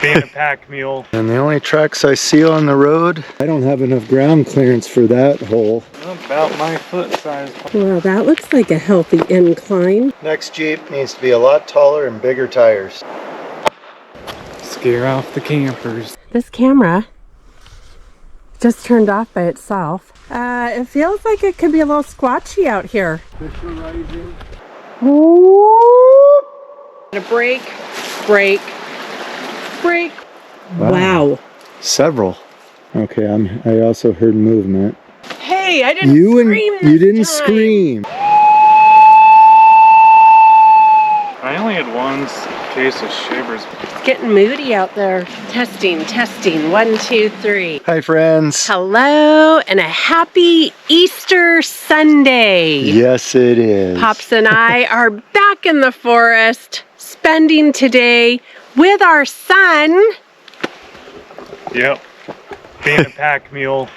being a pack mule. And the only tracks I see on the road, I don't have enough ground clearance for that hole. About my foot size. Well, that looks like a healthy incline. Next Jeep needs to be a lot taller and bigger tires. Scare off the campers. This camera just turned off by itself. It feels like it could be a little squatchy out here. Fish are rising. Brake, brake, brake. Wow. Several. Okay, I also heard movement. Hey, I didn't scream this You didn't time. scream. I only had one case of shivers. It's getting moody out there. Testing, testing. 1, 2, 3. Hi, friends. Hello, and a happy Easter Sunday. Yes, it is. Pops and I are back in the forest, spending today with our son. Yep. Being a pack mule.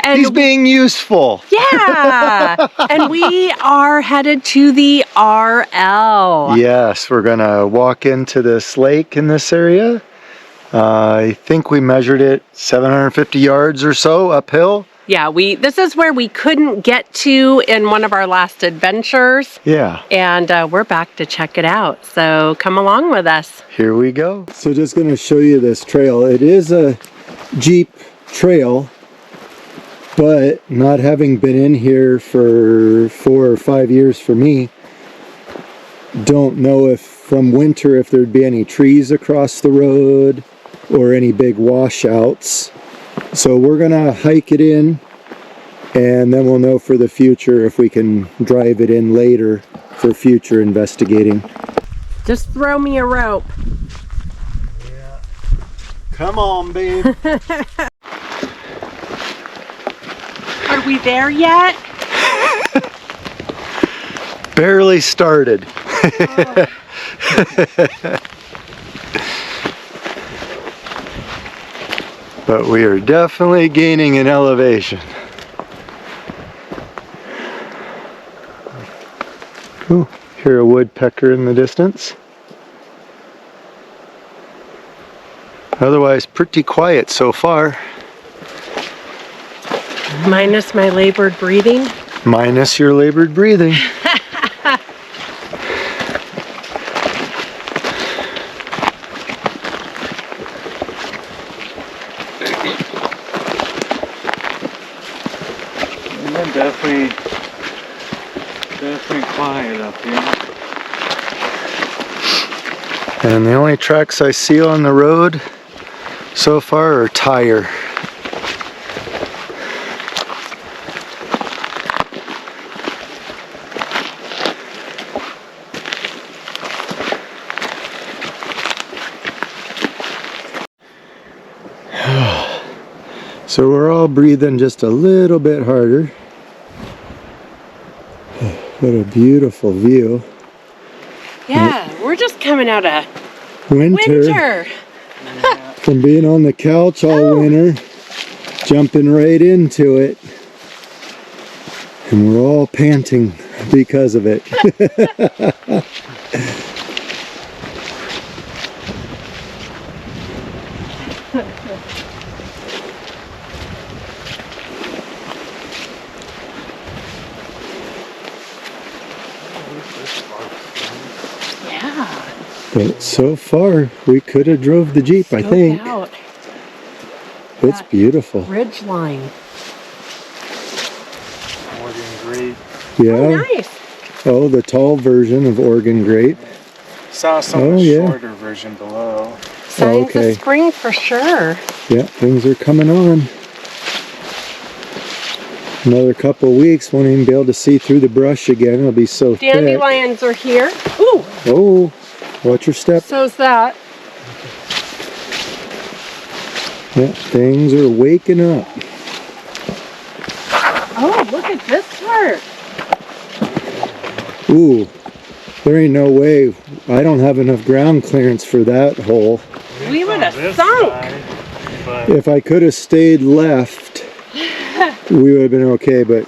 And He's being useful. yeah, and we are headed to the RL. Yes, we're gonna walk into this lake in this area. I think we measured it 750 yards or so uphill. Yeah, this is where we couldn't get to in one of our last adventures. Yeah. And we're back to check it out. So come along with us. Here we go. So just gonna show you this trail. It is a Jeep trail, but not having been in here for 4 or 5 years for me, don't know if from winter if there'd be any trees across the road or any big washouts. So we're gonna hike it in, and then we'll know for the future if we can drive it in later for future investigating. Just throw me a rope. Yeah. Come on, babe. Are we there yet? Barely started. Oh. But we are definitely gaining in elevation. Ooh, hear a woodpecker in the distance. Otherwise, pretty quiet so far. Minus my labored breathing. Minus your labored breathing. Definitely quiet up here. And the only tracks I see on the road so far are tire. So we're all breathing just a little bit harder. What a beautiful view. Yeah, we're just coming out of Winter. winter. From being on the couch all winter, jumping right into it. And we're all panting because of it. Yeah. But so far, we could have drove the Jeep, I think. Out. It's beautiful. Ridge line. Oregon grape. Yeah. Oh, nice. Oh, the tall version of Oregon grape. Saw some of the shorter version below. Signs okay. of spring for sure. Yeah, things are coming on. Another couple of weeks, won't even be able to see through the brush again. It'll be so thick. Dandelions are here. Ooh. Oh, watch your step. So's that. Yeah, things are waking up. Oh, look at this part. Ooh, there ain't no way. I don't have enough ground clearance for that hole. We would have This sunk. side, but If I could have stayed left, we would have been okay, but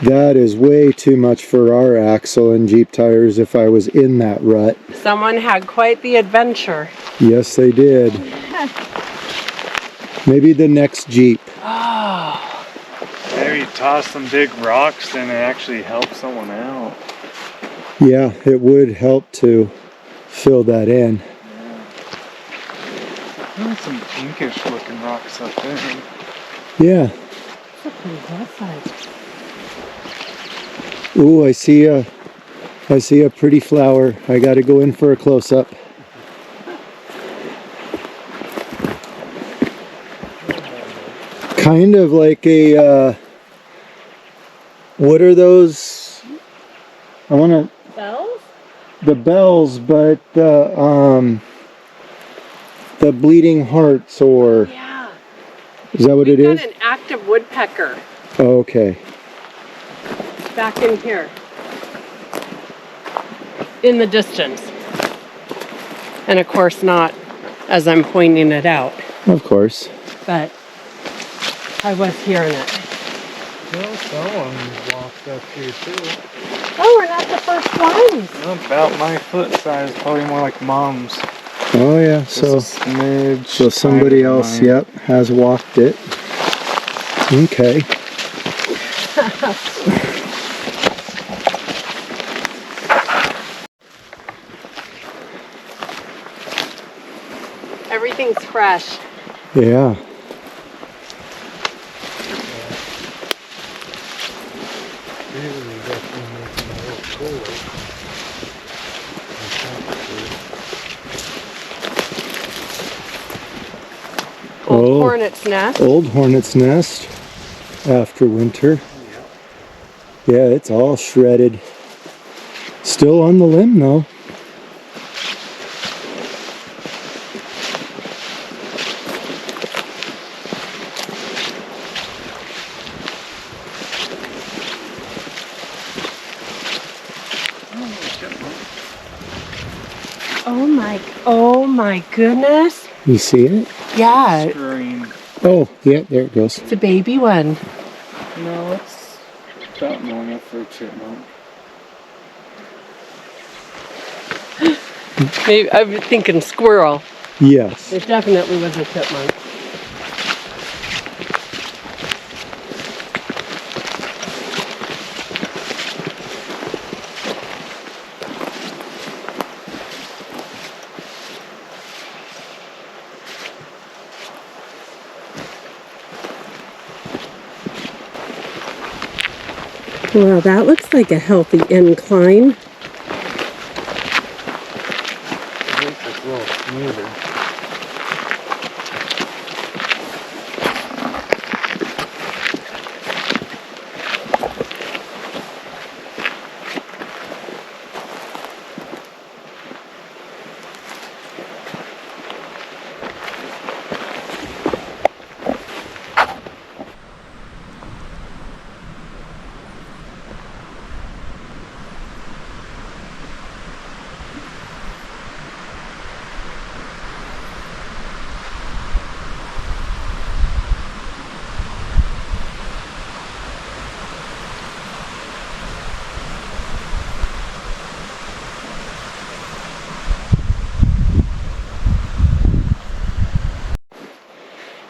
That is way too much for our axle and Jeep tires if I was in that rut. Someone had quite the adventure. Yes, they did. Maybe the next Jeep. Oh. Maybe you toss some big rocks and it actually helps someone out. Yeah, it would help to fill that in. There's some pinkish looking rocks up there. Yeah. That's a pretty hillside. Ooh, I see a pretty flower. I gotta go in for a close-up. Kind of like a, what are those? I wanna... Bells? The bells, but the bleeding hearts, or... Yeah. Is that what it is? We've got an active woodpecker Oh, okay. back in here. In the distance. And of course not as I'm pointing it out. Of course. But I was hearing it. Well, someone walked up here too. Oh, we're not the first ones. About my foot size, probably more like mom's. Oh yeah, so somebody else, yep, has walked it. Okay. Everything's fresh. Yeah. Old hornet's nest. Old hornet's nest after winter. Yeah, it's all shredded. Still on the limb though. Oh my goodness. You see it? Yeah, Green. Oh, yeah, there it goes. it's a baby one. No, it's about normal for a chipmunk. Maybe I'm thinking squirrel. Yes. It definitely was a chipmunk. Well, that looks like a healthy incline. I think it's a little smoother.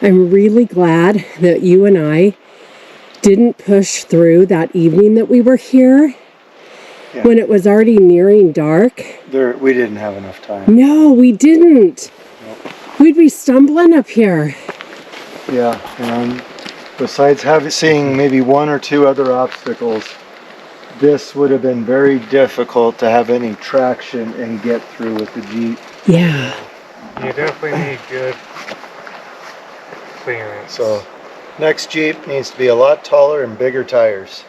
I'm really glad that you and I didn't push through that evening that we were here. Yeah. When it was already nearing dark. We didn't have enough time. No, we didn't. Nope. We'd be stumbling up here. Yeah, and besides seeing maybe one or two other obstacles, this would have been very difficult to have any traction and get through with the Jeep. Yeah. You definitely need good clearance. So, next Jeep needs to be a lot taller and bigger tires.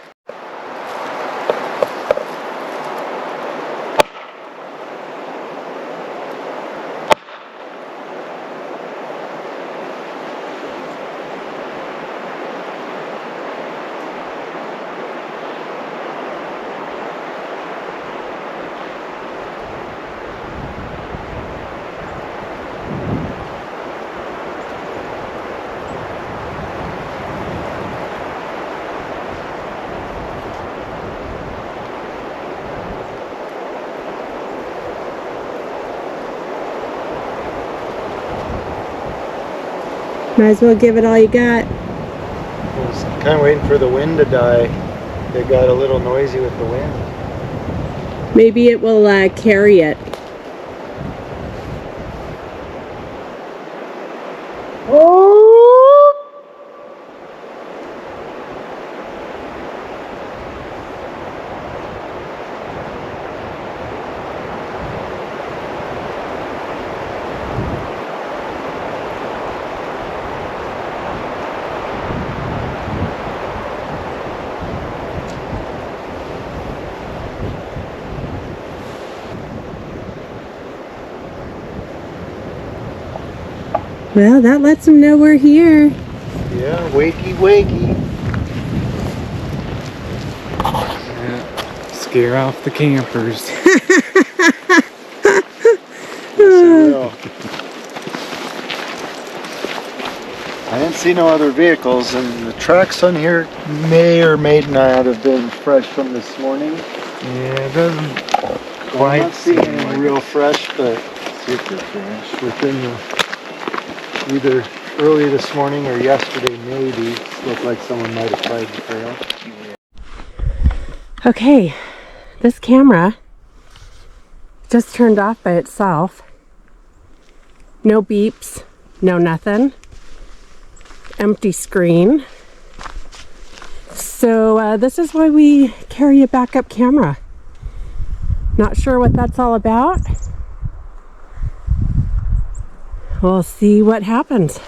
Might as well give it all you got. I was kind of waiting for the wind to die. It got a little noisy with the wind. Maybe it will carry it. Well, that lets them know we're here. Yeah, wakey wakey. Yeah. Scare off the campers. Yes, it will. I didn't see no other vehicles, and the tracks on here may or may not have been fresh from this morning. Yeah, it doesn't I'm quite not seeing seem anything like real fresh, but super fresh. within the either early this morning or yesterday maybe, looked like someone might have tried the trail. Okay, this camera just turned off by itself. No beeps, no nothing. Empty screen. So this is why we carry a backup camera. Not sure what that's all about. We'll see what happens.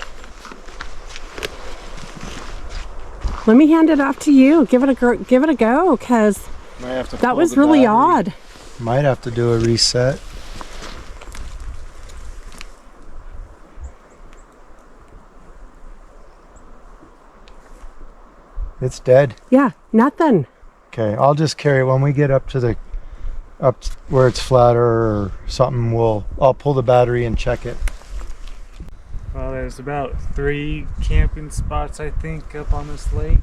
Let me hand it off to you. Give it a go, because that was really odd. Might have to do a reset. It's dead. Yeah, nothing. Okay, I'll just carry it when we get up where it's flatter or something. I'll pull the battery and check it. Well, there's about 3 camping spots, I think, up on this lake.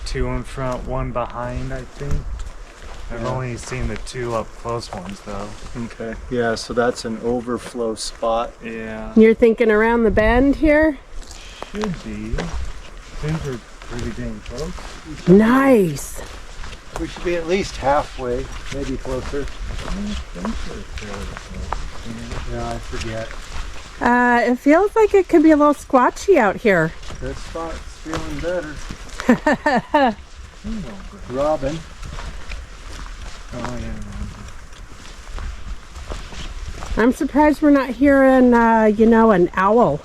2 in front, 1 behind, I think. I've only seen the 2 up close ones, though. Okay. Yeah, so that's an overflow spot. Yeah. You're thinking around the bend here? Should be. Things are pretty dang close. Nice. We should be at least halfway, maybe closer. Yeah, I forget. It feels like it could be a little squatchy out here. This spot's feeling better. Robin. Oh, yeah. I'm surprised we're not hearing, an owl.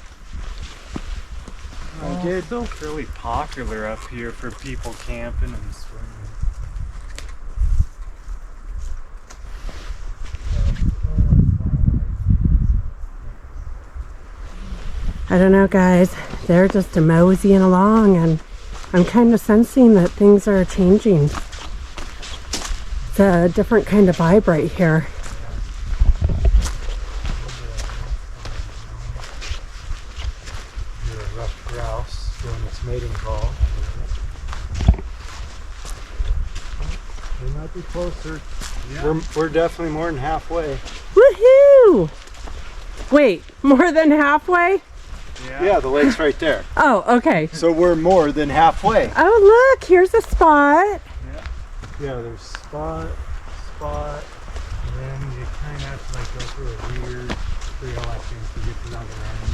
Well, it's still really popular up here for people camping and swimming. I don't know, guys. They're just moseying along, and I'm kind of sensing that things are changing. It's a different kind of vibe right here. You're a rough grouse doing its mating call. We might be closer. Yeah. We're definitely more than halfway. Woohoo! Wait, more than halfway? Yeah, the lake's right there. Oh, okay. So we're more than halfway. Oh, look, here's a spot. Yeah, there's spot, And then you kind of have to like go through a weird trail, I think, to get to the other end.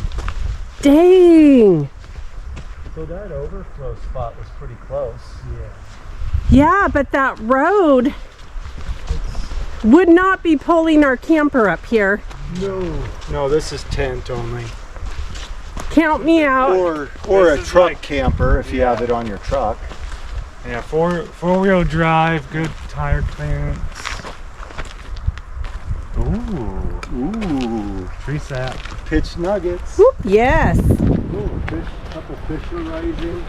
Dang. So that overflow spot was pretty close. Yeah, but that road would not be pulling our camper up here. No, this is tent only. Count me out. Or a This is truck like- camper if you have it on your truck. Yeah, four-wheel drive, good tire clearance. Ooh, Tree sap. pitch nuggets. Whoop, yes. Ooh, couple fish are rising.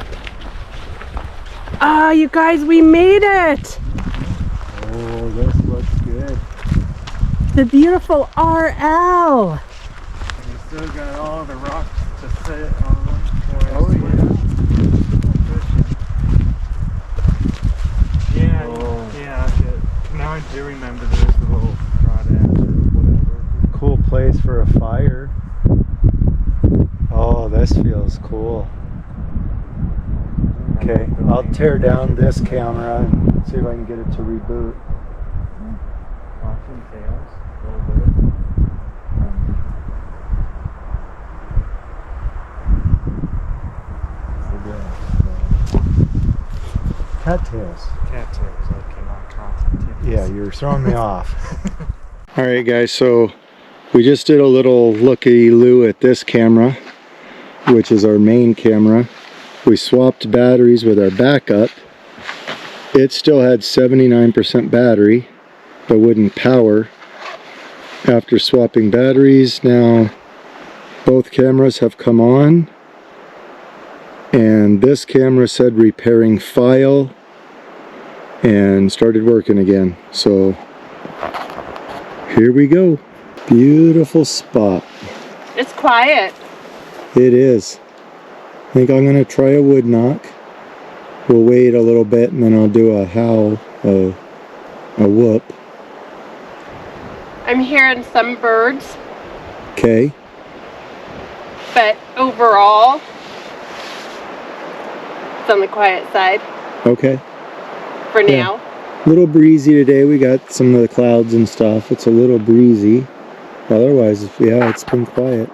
Ah, you guys, we made it. Oh, this looks good. The beautiful RL. And you still got all the rocks to sit on. Oh, Yeah. Oh. Yeah. Now I do remember there's the little crawdads or whatever. Cool place for a fire. Oh, this feels cool. Okay, I'll tear down this camera and see if I can get it to reboot. Rocking tails, a little bit. Cattails. Cattails, okay, not cottontails. Yeah, you're throwing me off. Alright guys, so we just did a little looky-loo at this camera, which is our main camera. We swapped batteries with our backup. It still had 79% battery, but wouldn't power. After swapping batteries, now both cameras have come on. And this camera said repairing file and started working again. So here we go. Beautiful spot. It's quiet. It is. I think I'm going to try a wood knock. We'll wait a little bit and then I'll do a howl, a whoop. I'm hearing some birds, Okay. but overall, it's on the quiet side Okay. for Yeah. now. Little breezy today. We got some of the clouds and stuff. It's a little breezy. Otherwise, yeah, it's been quiet.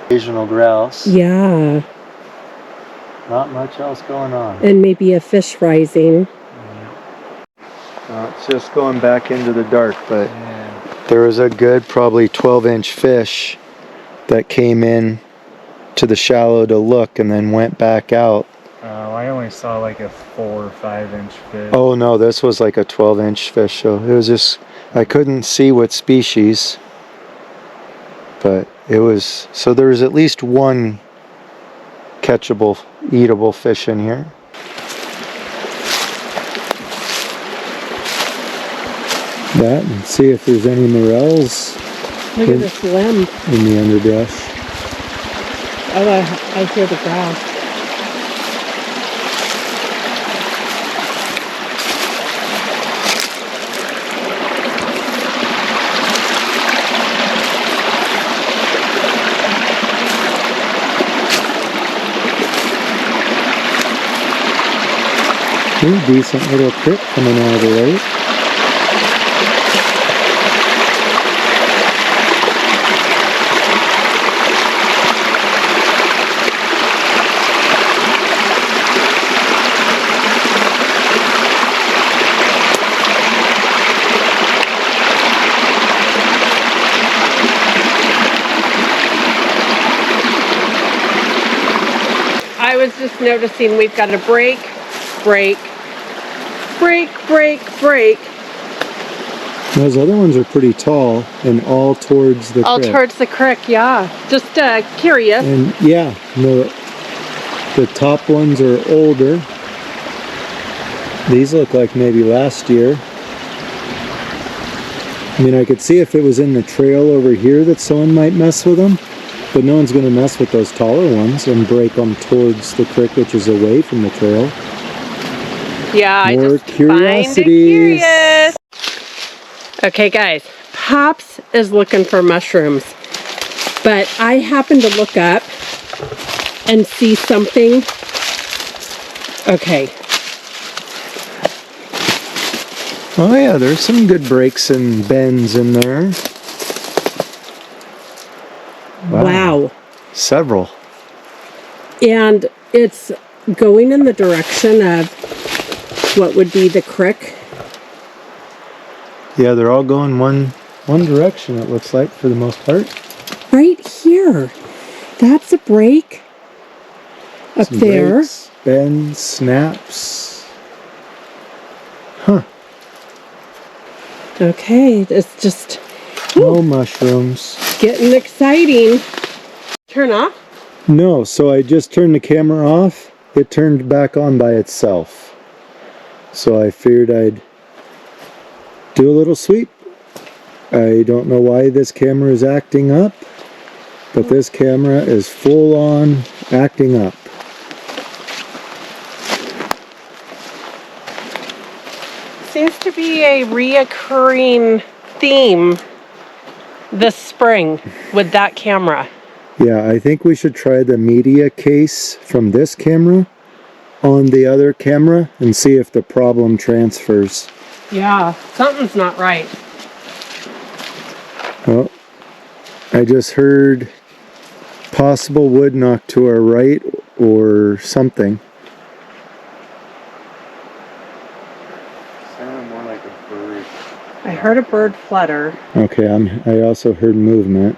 Occasional grouse. Yeah, Not much else going on. and maybe a fish rising. It's just going back into the dark, but Yeah. there was a good probably 12-inch fish that came in to the shallow to look and then went back out. I only saw like a 4 or 5 inch fish. Oh no, this was like a 12-inch fish, so it was just, I couldn't see what species, but it was, so there was at least one catchable, eatable fish in here. That, and see if there's any morels Look at this limb. in the underbrush. Oh, I hear the grouse. Ooh, decent little crick coming out of the lake. just noticing we've got a break, break, break, break, break. Those other ones are pretty tall and all towards the All creek. towards the creek, yeah. Just curious. And yeah, the top ones are older. These look like maybe last year. I mean, I could see if it was in the trail over here that someone might mess with them, but no one's going to mess with those taller ones and break them towards the creek, which is away from the trail. Yeah, I More just curiosities. find it curious. Okay, guys, Pops is looking for mushrooms, but I happened to look up and see something. Okay. Oh yeah, there's some good breaks and bends in there. Wow. Several. And it's going in the direction of what would be the creek. Yeah, they're all going one direction, it looks like, for the most part. Right here. That's a break. Up Some there. breaks, bends, snaps. Huh. Okay, it's just No mushrooms. getting exciting. Turn off? No, so I just turned the camera off. It turned back on by itself. So I figured I'd do a little sweep. I don't know why this camera is acting up, but this camera is full on acting up. Seems to be a reoccurring theme this spring with that camera. Yeah, I think we should try the media case from this camera on the other camera and see if the problem transfers. Yeah, something's not right. Well, I just heard possible wood knock to our right or something. Sounded more like a bird. I heard a bird flutter. Okay, I also heard movement.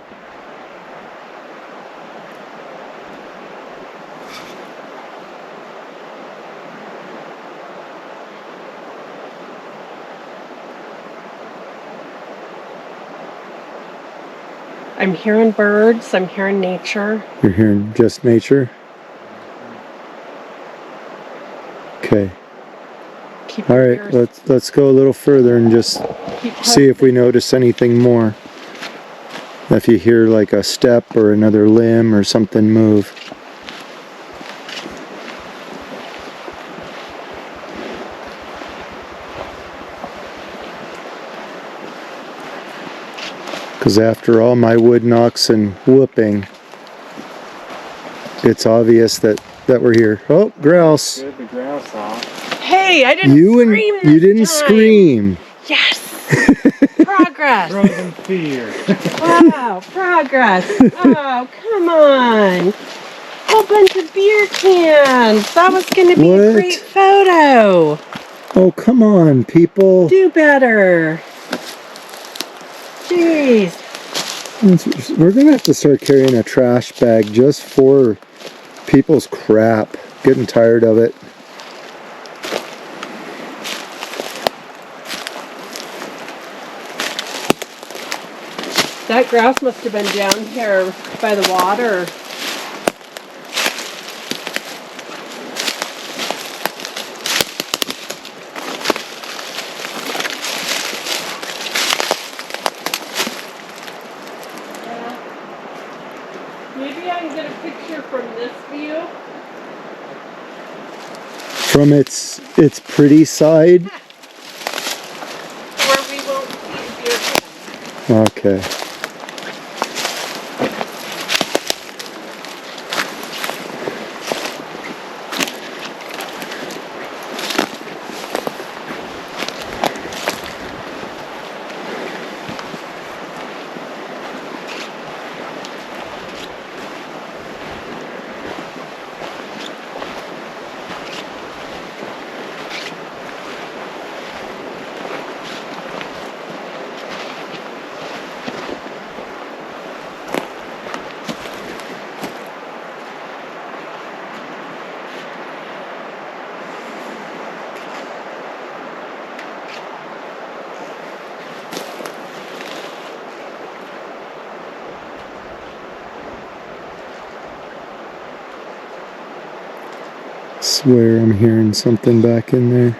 I'm hearing birds, I'm hearing nature. You're hearing just nature? Okay. Keep All your right, ears- let's go a little further and just keep see if we notice anything more. If you hear like a step or another limb or something move. Because after all my wood knocks and whooping, it's obvious that we're here. Oh, grouse. Good, the grouse off. Hey, I didn't scream this You didn't time. scream. Yes! Progress! Frozen fear. Wow, progress! Oh, come on! Whole bunch of beer cans! That was gonna be a What? great photo! Oh, come on, people. Do better! Jeez! We're going to have to start carrying a trash bag just for people's crap. Getting tired of it. That grouse must have been down here by the water. Maybe I can get a picture from this view. From its pretty side. Where we won't see a beer can. Okay. Swear I'm hearing something back in there.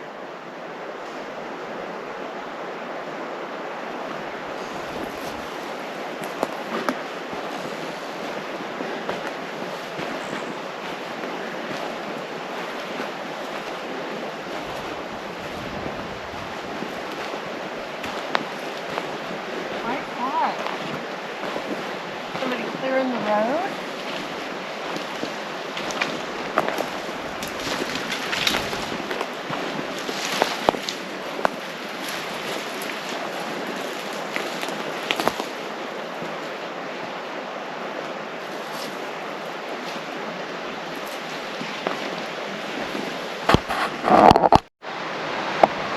Why that? Somebody clearing the road?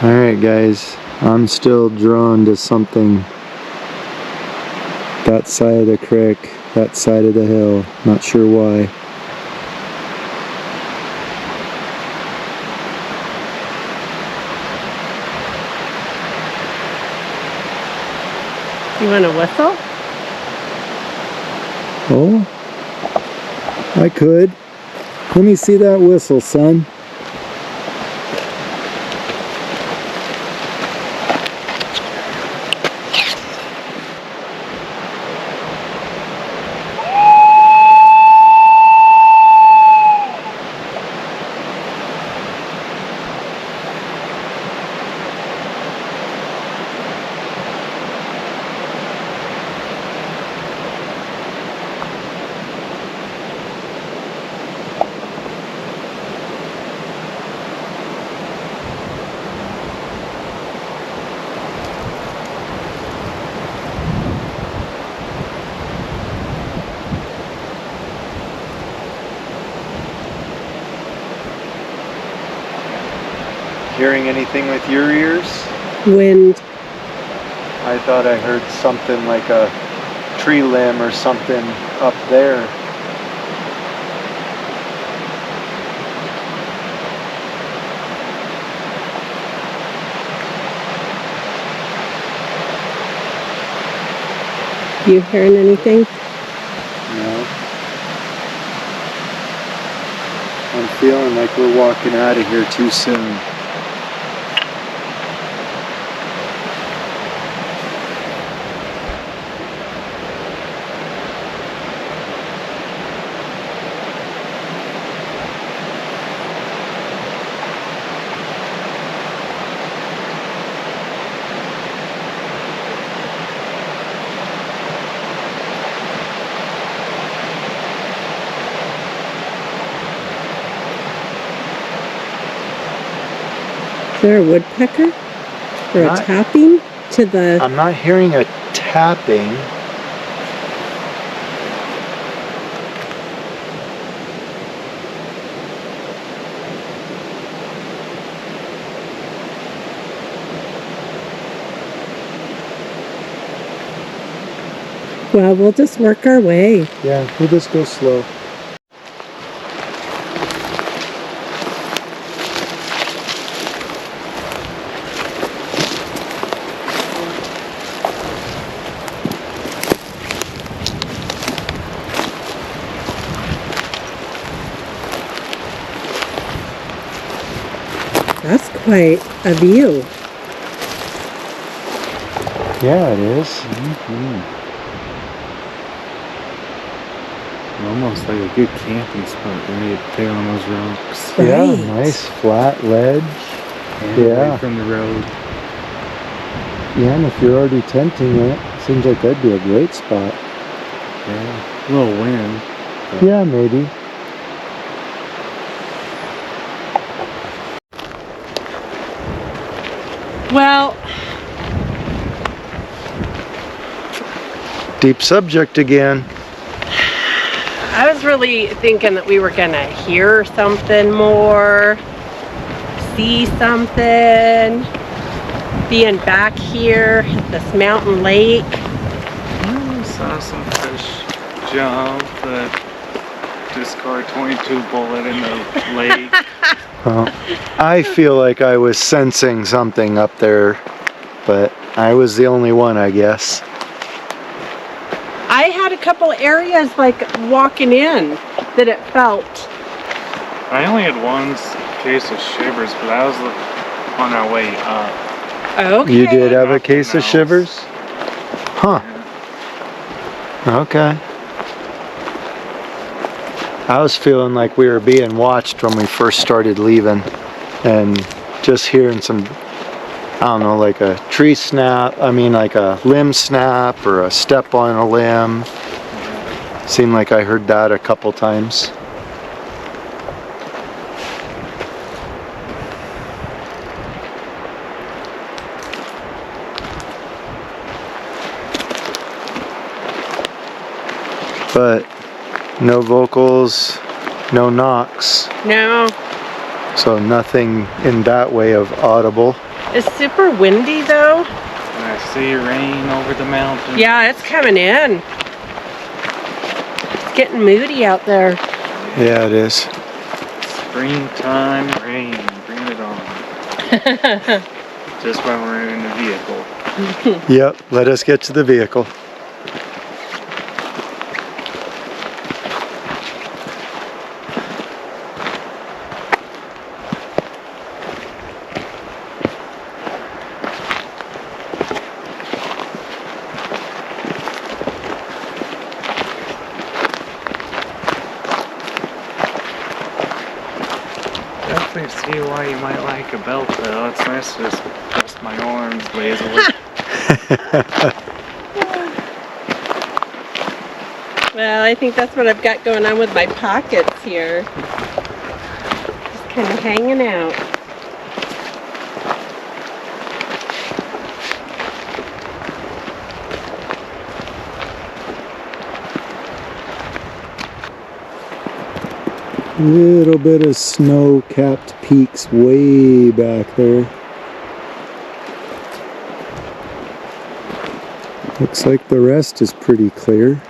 Alright guys, I'm still drawn to something. That side of the creek, that side of the hill, not sure why. You want to whistle? Oh, I could. Let me see that whistle, son. Hearing anything with your ears? Wind. I thought I heard something like a tree limb or something up there. You hearing anything? No. I'm feeling like we're walking out of here too soon. Is there a woodpecker? Or a tapping to the... I'm not hearing a tapping. Well, we'll just work our way. Yeah, we'll just go slow. That's quite a view. Yeah, it is. Almost like a good camping spot right there on those rocks. Right. Yeah, nice flat ledge. And Yeah. away from the road. Yeah, and if you're already tenting it, seems like that'd be a great spot. Yeah. A little wind. But Yeah, maybe. Well, Deep subject again. I was really thinking that we were gonna hear something more, see something, being back here at this mountain lake. I saw some fish jump the discard 22 bullet in the lake. Well, I feel like I was sensing something up there, but I was the only one, I guess. I had a couple areas like walking in that it felt I only had one case of shivers, but that was on our way up. Okay. You did have a Nothing case of else. shivers? Huh. Okay. I was feeling like we were being watched when we first started leaving, and just hearing some, I don't know, like a tree snap, like a limb snap or a step on a limb. Seemed like I heard that a couple times. But no vocals, no knocks, No. so nothing in that way of audible. It's super windy though. And I see rain over the mountain. Yeah, it's coming in. It's getting moody out there. Yeah, it is. Springtime rain, bring it on. Just when we're in the vehicle. Yep, let us get to the vehicle. Definitely see why you might like a belt though. It's nice to just rest my arms lazily. Well, I think that's what I've got going on with my pockets here. Just kind of hanging out. Little bit of snow-capped peaks way back there. Looks like the rest is pretty clear.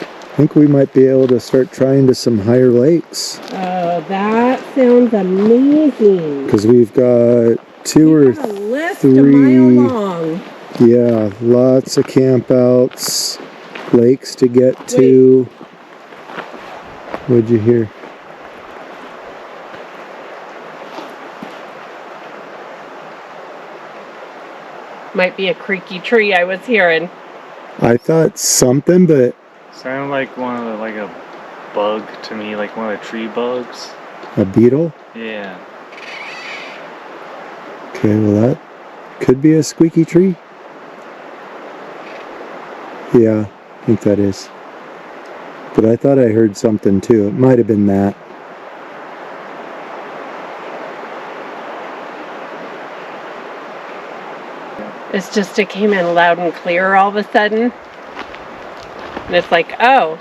I think we might be able to start trying to some higher lakes. Oh, that sounds amazing. Because we've got two or You've got a list a three, mile long. yeah, lots of campouts, lakes to get to. What'd you hear? Might be a creaky tree I was hearing. I thought something, but Sounded like like a bug to me, like one of the tree bugs. a beetle? Yeah. Okay, well that could be a squeaky tree. Yeah, I think that is. But I thought I heard something too. It might have been that. It's just it came in loud and clear all of a sudden. And it's like, oh,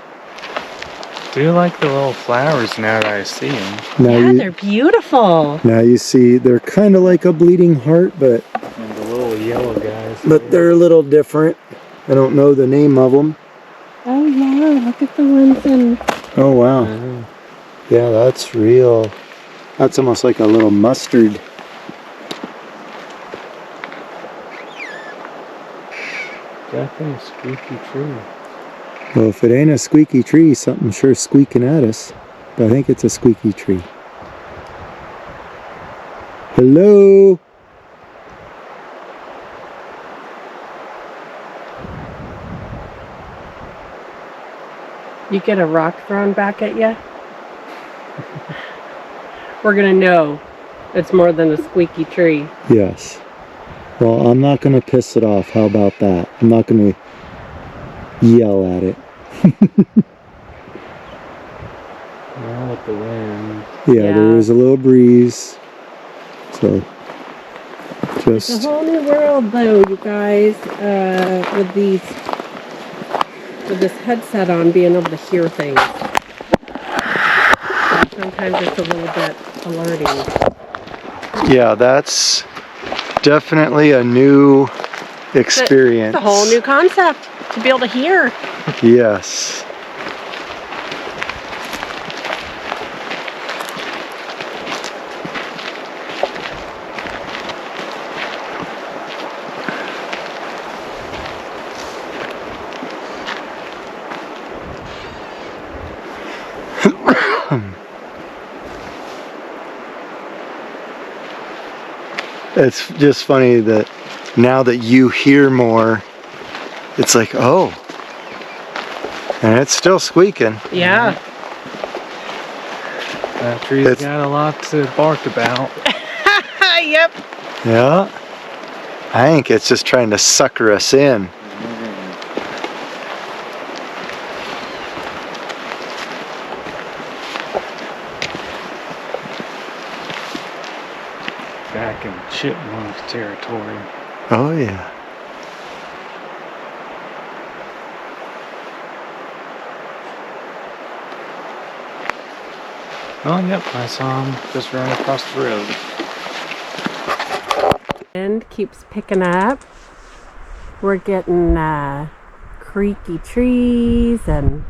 Do you like the little flowers now that I see them? Now yeah, you, they're beautiful. now you see they're kind of like a bleeding heart, but And the little yellow guys. they're a little different. I don't know the name of them. Oh yeah, look at the ones in. Oh wow. Yeah, that's real. That's almost like a little mustard. Definitely a squeaky tree. Well, if it ain't a squeaky tree, something's sure squeaking at us. But I think it's a squeaky tree. Hello? You get a rock thrown back at you? We're gonna know it's more than a squeaky tree. Yes. Well, I'm not going to piss it off. How about that? I'm not going to yell at it. Now with the wind. Yeah, there is a little breeze. So, It's a whole new world though, you guys, with this headset on, being able to hear things. And sometimes it's a little bit alerting. yeah, that's definitely a new experience. It's a whole new concept to be able to hear. Yes. It's just funny that now that you hear more, it's like, oh, and it's still squeaking. Yeah. That tree's got a lot to bark about. Yep. Yeah. I think it's just trying to sucker us in. Back in chipmunk territory. Oh yeah. Oh, yep, I saw him just running across the road. Wind keeps picking up. We're getting creaky trees and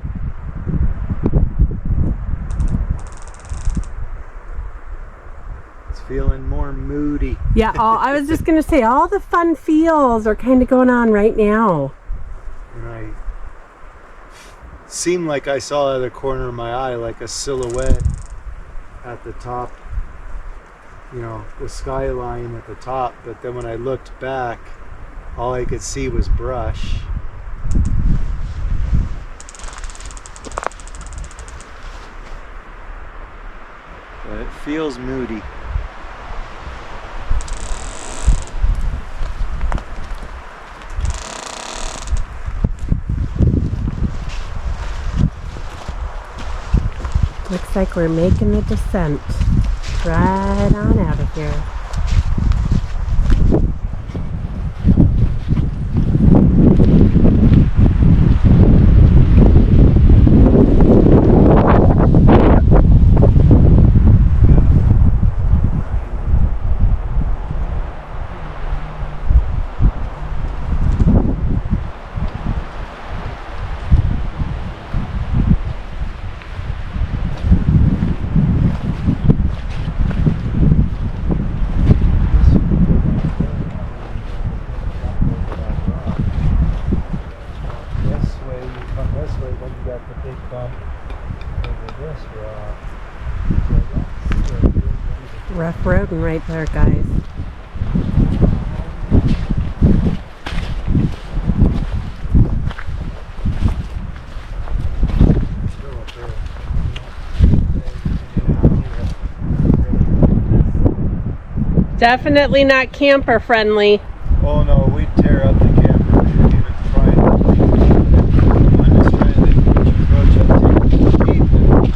It's feeling more moody. yeah, I was just gonna say all the fun feels are kind of going on right now. And I seemed like I saw out of the corner of my eye like a silhouette at the top, you know, the skyline at the top, but then when I looked back, all I could see was brush. But it feels moody. Looks like we're making a descent right on out of here. Rough roading right there, guys. Definitely not camper friendly. Oh no, we'd tear up the camper if we even tried. I'm just trying to think which approach I'd take with the Jeep and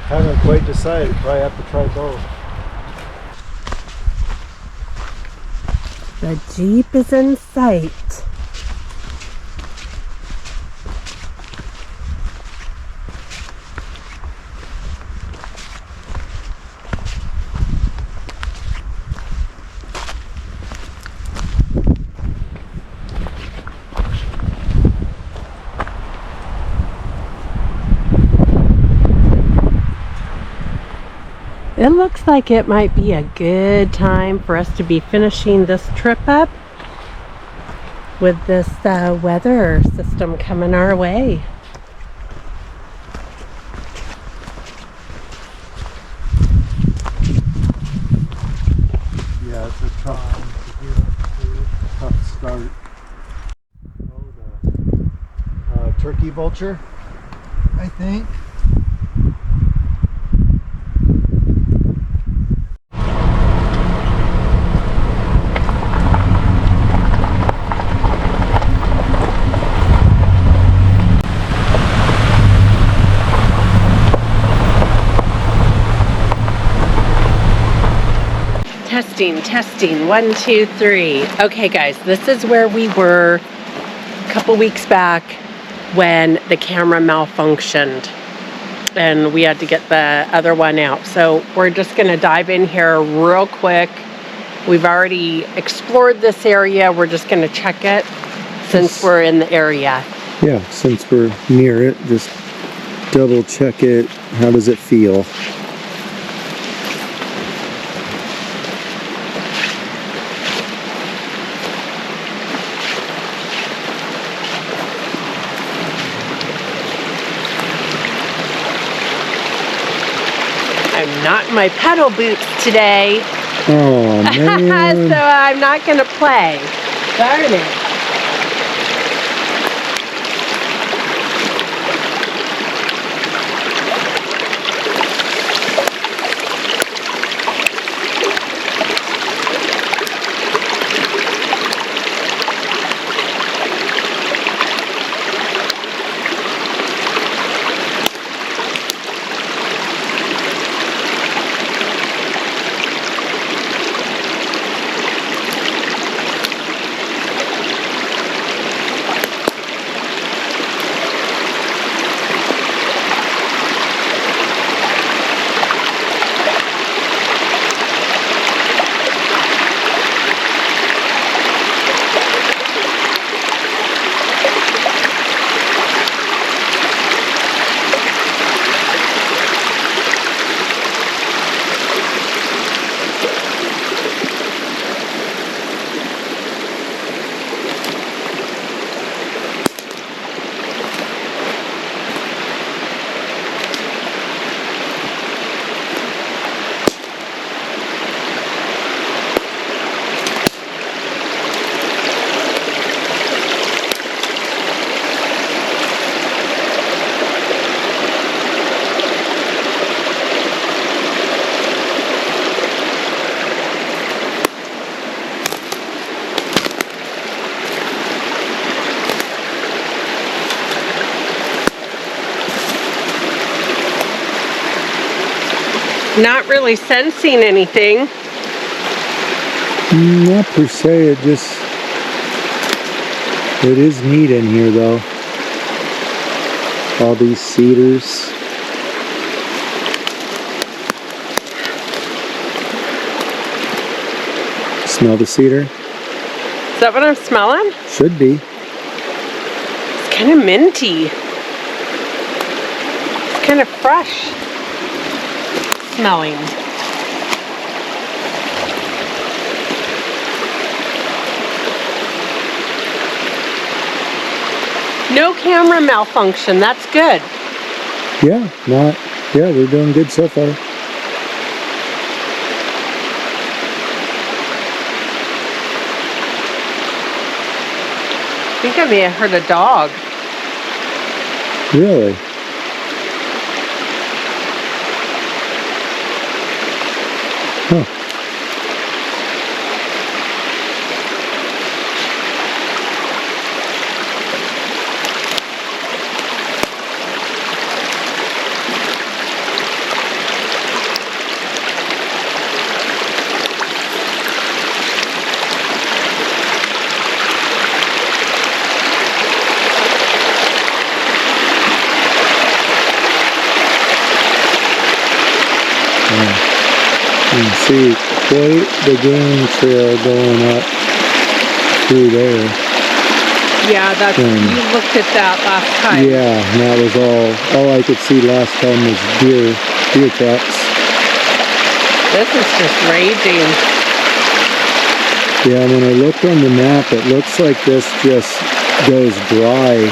haven't quite decided. Probably have to try both. The Jeep is in sight. It looks like it might be a good time for us to be finishing this trip up with this weather system coming our way. Yeah, it's a tough start. Oh, the turkey vulture, I think. Testing, 1, 2, 3. Okay guys, this is where we were a couple weeks back when the camera malfunctioned and we had to get the other one out. So we're just gonna dive in here real quick. We've already explored this area. We're just gonna check it since we're in the area. Yeah, since we're near it, just double check it. How does it feel? I'm not in my pedal boots today. Oh, man. So I'm not gonna play. Darn it. Not really sensing anything. Not per se, it is neat in here though. All these cedars. Smell the cedar? Is that what I'm smelling? Should be. It's kind of minty. It's kind of fresh smelling. No camera malfunction, that's good. Yeah, they're doing good so far. I think I may have heard a dog. Really? Huh. You can see quite the game trail going up through there. Yeah, that's, you looked at that last time. Yeah, and that was all I could see last time was deer tracks. This is just raging. Yeah, when I looked on the map, it looks like this just goes dry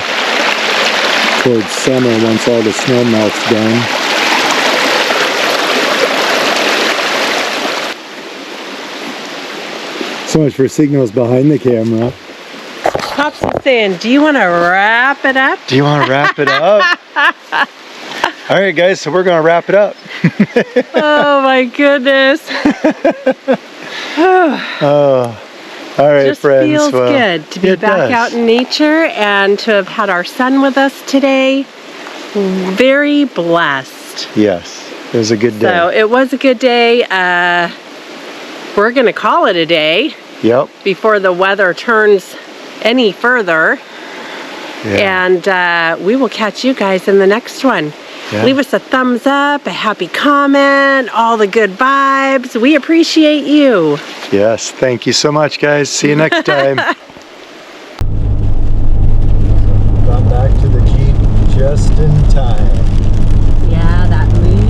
towards summer once all the snow melts down. So much for signals behind the camera. Pops is saying, do you want to wrap it up? Do you want to wrap it up? All right, guys, so we're going to wrap it up. Oh, my goodness. Oh, all right, Just friends. feels well, good to be back out in nature and to have had our son with us today. Very blessed. Yes, it was a good day. So it was a good day. We're going to call it a day. Yep. Before the weather turns any further. Yeah. And we will catch you guys in the next one. Yeah. Leave us a thumbs up, a happy comment, all the good vibes. We appreciate you. Yes, thank you so much, guys. See you next time. Got back to the Jeep just in time. Yeah, that mood